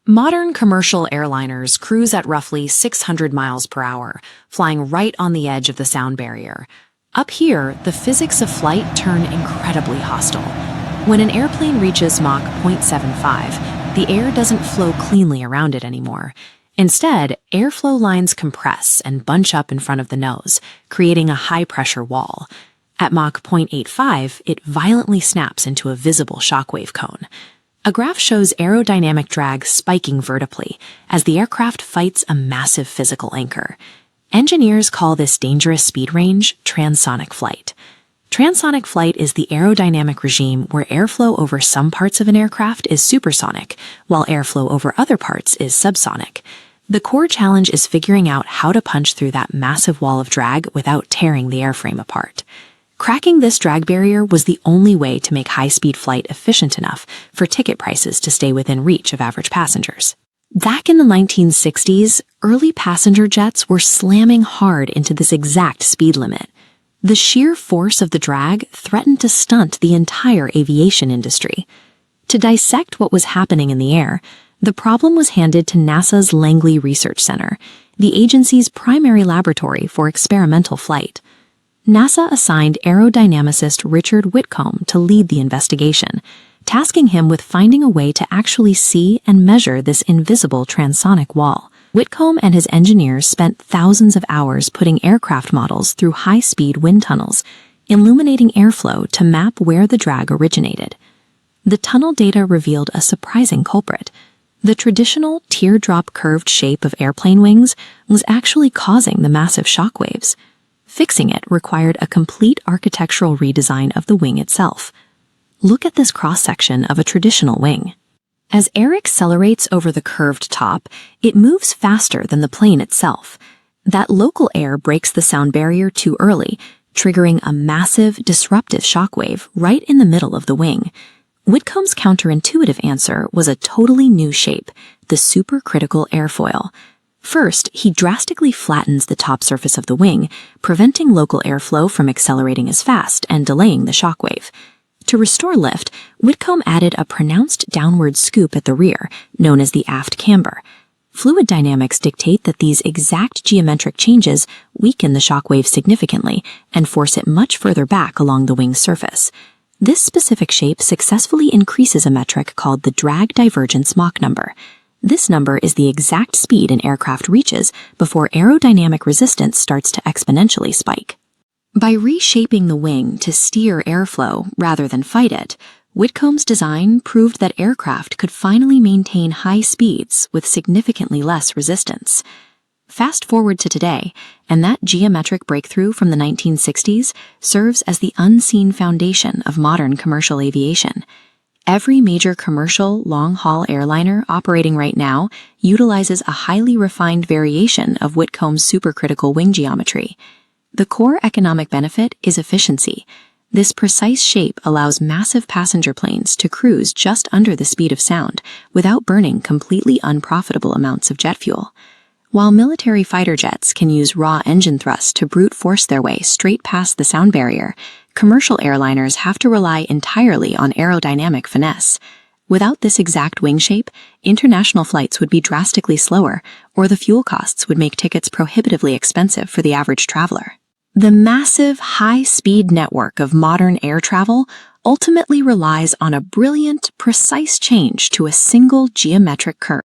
Modern commercial airliners cruise at roughly 600 miles per hour, flying right on the edge of the sound barrier. Up here, the physics of flight turn incredibly hostile. When an airplane reaches Mach 0.75, the air doesn't flow cleanly around it anymore. Instead, airflow lines compress and bunch up in front of the nose, creating a high-pressure wall. At Mach 0.85, it violently snaps into a visible shockwave cone. A graph shows aerodynamic drag spiking vertically as the aircraft fights a massive physical anchor. Engineers call this dangerous speed range transonic flight. Transonic flight is the aerodynamic regime where airflow over some parts of an aircraft is supersonic, while airflow over other parts is subsonic. The core challenge is figuring out how to punch through that massive wall of drag without tearing the airframe apart. Cracking this drag barrier was the only way to make high-speed flight efficient enough for ticket prices to stay within reach of average passengers. Back in the 1960s, early passenger jets were slamming hard into this exact speed limit. The sheer force of the drag threatened to stunt the entire aviation industry. To dissect what was happening in the air, the problem was handed to NASA's Langley Research Center, the agency's primary laboratory for experimental flight. NASA assigned aerodynamicist Richard Whitcomb to lead the investigation, tasking him with finding a way to actually see and measure this invisible transonic wall. Whitcomb and his engineers spent thousands of hours putting aircraft models through high-speed wind tunnels, illuminating airflow to map where the drag originated. The tunnel data revealed a surprising culprit. The traditional teardrop curved shape of airplane wings was actually causing the massive shockwaves. Fixing it required a complete architectural redesign of the wing itself. Look at this cross-section of a traditional wing. As air accelerates over the curved top, it moves faster than the plane itself. That local air breaks the sound barrier too early, triggering a massive, disruptive shockwave right in the middle of the wing. Whitcomb's counterintuitive answer was a totally new shape, the supercritical airfoil. First, he drastically flattens the top surface of the wing, preventing local airflow from accelerating as fast and delaying the shockwave. To restore lift, Whitcomb added a pronounced downward scoop at the rear, known as the aft camber. Fluid dynamics dictate that these exact geometric changes weaken the shockwave significantly and force it much further back along the wing's surface. This specific shape successfully increases a metric called the drag divergence Mach number. This number is the exact speed an aircraft reaches before aerodynamic resistance starts to exponentially spike. By reshaping the wing to steer airflow rather than fight it, Whitcomb's design proved that aircraft could finally maintain high speeds with significantly less resistance. Fast forward to today, and that geometric breakthrough from the 1960s serves as the unseen foundation of modern commercial aviation. Every major commercial long-haul airliner operating right now utilizes a highly refined variation of Whitcomb's supercritical wing geometry. The core economic benefit is efficiency. This precise shape allows massive passenger planes to cruise just under the speed of sound without burning completely unprofitable amounts of jet fuel. While military fighter jets can use raw engine thrust to brute force their way straight past the sound barrier, commercial airliners have to rely entirely on aerodynamic finesse. Without this exact wing shape, international flights would be drastically slower, or the fuel costs would make tickets prohibitively expensive for the average traveler. The massive, high-speed network of modern air travel ultimately relies on a brilliant, precise change to a single geometric curve.